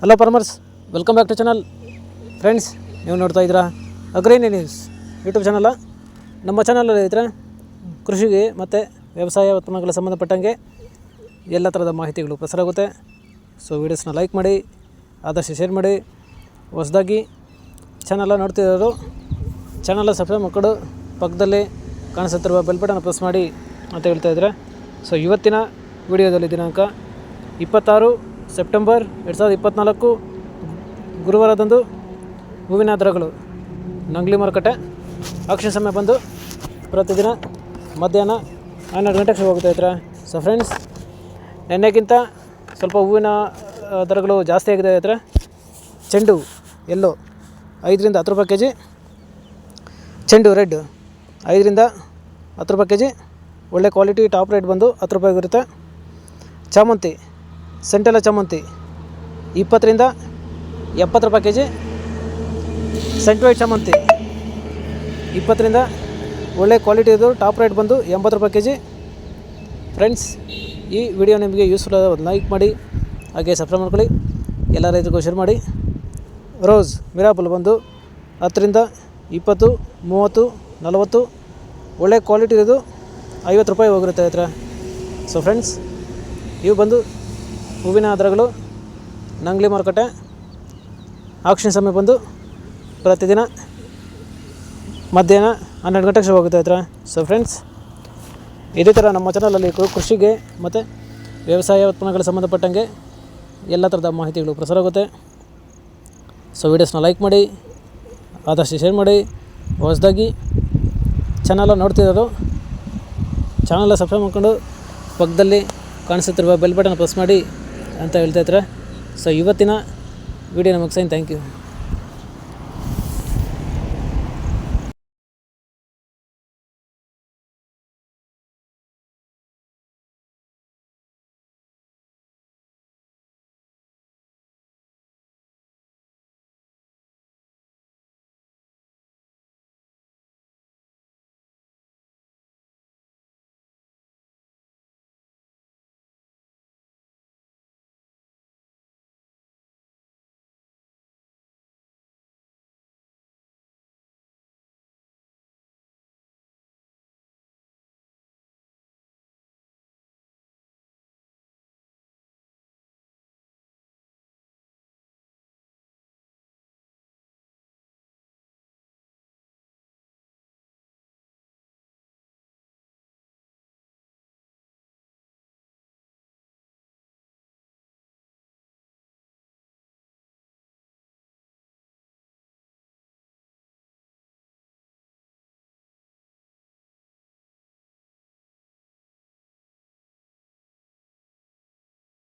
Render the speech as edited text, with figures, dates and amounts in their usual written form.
Hello farmers, welcome back to channel. Friends, ನೀವು ನೋಡ್ತಾ ಇದ್ದೀರಾ ಅಗ್ರೇನಿ ನ್ಯೂಸ್ ಯೂಟ್ಯೂಬ್ ಚಾನಲ್. ನಮ್ಮ ಚಾನಲಲ್ಲಿ ಇದ್ದರೆ ಕೃಷಿಗೆ ಮತ್ತು ವ್ಯವಸಾಯ ಉತ್ಪನ್ನಗಳ ಸಂಬಂಧಪಟ್ಟಂಗೆ ಎಲ್ಲ ಥರದ ಮಾಹಿತಿಗಳು ಪ್ರಸಾರ ಆಗುತ್ತೆ. ಸೊ ವೀಡಿಯೋಸ್ನ ಲೈಕ್ ಮಾಡಿ, ಆದಷ್ಟು ಶೇರ್ ಮಾಡಿ. ಹೊಸದಾಗಿ ಚಾನಲ್ ನೋಡ್ತಿರೋರು ಚಾನಲ್ ಸಬ್ಸ್ಕ್ರೈಬ್ ಮಾಡ್ಕೊಂಡು ಪಕ್ಕದಲ್ಲಿ ಕಾಣಿಸುತ್ತಿರುವ ಬೆಲ್ ಬಟನ್ ಪ್ರೆಸ್ ಮಾಡಿ ಅಂತ ಹೇಳ್ತಾಯಿದ್ರೆ. ಸೊ ಇವತ್ತಿನ ವಿಡಿಯೋದಲ್ಲಿ ದಿನಾಂಕ 26 ಸೆಪ್ಟೆಂಬರ್ 2024 ಗುರುವಾರದಂದು ಹೂವಿನ ದರಗಳು ನಂಗ್ಲಿ ಮಾರುಕಟ್ಟೆ ಆಕ್ಷನ್ ಸಮಯ ಬಂದು ಪ್ರತಿದಿನ ಮಧ್ಯಾಹ್ನ 12 ಗಂಟೆಗೆ ಶುರು ಹೋಗ್ತಾಯಿದ್ರೆ. ಸೊ ಫ್ರೆಂಡ್ಸ್, ನೆನ್ನೆಗಿಂತ ಸ್ವಲ್ಪ ಹೂವಿನ ದರಗಳು ಜಾಸ್ತಿ ಆಗಿದೆ. ಇದ್ರೆ ಚೆಂಡು ಎಲ್ಲೋ 5ರಿಂದ 10 ರೂಪಾಯಿ ಕೆ ಜಿ, ಚೆಂಡು ರೆಡ್ 5ರಿಂದ 10 ರೂಪಾಯಿ ಕೆ ಜಿ, ಒಳ್ಳೆ ಕ್ವಾಲಿಟಿ ಟಾಪ್ ರೇಟ್ ಬಂದು 10 ರೂಪಾಯಿಗಿರುತ್ತೆ. ಚಾಮಂತಿ ಸೆಂಟೆಲ್ಲ ಚಾಮಂತಿ 20ರಿಂದ 70 ರೂಪಾಯಿ ಕೆ ಜಿ, ಸೆಂಟ್ ವೈಟ್ ಚಾಮಂತಿ 20ರಿಂದ ಒಳ್ಳೆ ಕ್ವಾಲಿಟಿದು ಟಾಪ್ ರೇಟ್ ಬಂದು 80 ರೂಪಾಯಿ ಕೆ ಜಿ. ಫ್ರೆಂಡ್ಸ್, ಈ ವಿಡಿಯೋ ನಿಮಗೆ ಯೂಸ್ಫುಲ್ ಆದ ಲೈಕ್ ಮಾಡಿ, ಹಾಗೆ ಸಬ್ಸ್ಕ್ರೈಬ್ ಮಾಡ್ಕೊಳ್ಳಿ, ಎಲ್ಲ ರೈತರಿಗೂ ಶೇರ್ ಮಾಡಿ. ರೋಸ್ ಮಿರಾಪಲ್ ಬಂದು 10ರಿಂದ 20, 30, 40 ಒಳ್ಳೆ ಕ್ವಾಲಿಟಿ ಇರೋದು 50 ರೂಪಾಯಿ ಹೋಗಿರುತ್ತೆ ಹತ್ರ. ಸೊ ಫ್ರೆಂಡ್ಸ್, ಇವು ಬಂದು ಹೂವಿನ ದರಗಳು ನಂಗ್ಲಿ ಮಾರುಕಟ್ಟೆ ಆಕ್ಷನ್ ಸಮಯ ಬಂದು ಪ್ರತಿದಿನ ಮಧ್ಯಾಹ್ನ 12 ಗಂಟೆಗೆ ಶುರು ಹೋಗುತ್ತೆ ಹತ್ರ. ಸೊ ಫ್ರೆಂಡ್ಸ್, ಇದೇ ಥರ ನಮ್ಮ ಚಾನಲಲ್ಲಿ ಕೃಷಿಗೆ ಮತ್ತು ವ್ಯವಸಾಯ ಉತ್ಪನ್ನಗಳ ಸಂಬಂಧಪಟ್ಟಂಗೆ ಎಲ್ಲ ಥರದ ಮಾಹಿತಿಗಳು ಪ್ರಸಾರ ಆಗುತ್ತೆ. ಸೊ ವೀಡಿಯೋಸ್ನ ಲೈಕ್ ಮಾಡಿ, ಆದಷ್ಟು ಶೇರ್ ಮಾಡಿ. ಹೊಸದಾಗಿ ಚಾನಲ್ ನೋಡ್ತಿರೋರು ಚಾನಲ್ ಸಬ್ಸ್ಕ್ರೈಬ್ ಮಾಡ್ಕೊಂಡು ಪಕ್ಕದಲ್ಲಿ ಕಾಣಿಸುತ್ತಿರುವ ಬೆಲ್ ಬಟನ್ ಪ್ರೆಸ್ ಮಾಡಿ ಅಂತ ಹೇಳ್ತಾಯಿದ್ರೆ. ಸೊ ಇವತ್ತಿನ ವಿಡಿಯೋ ಮುಗಿಸ್ತೀನಿ. Thank you.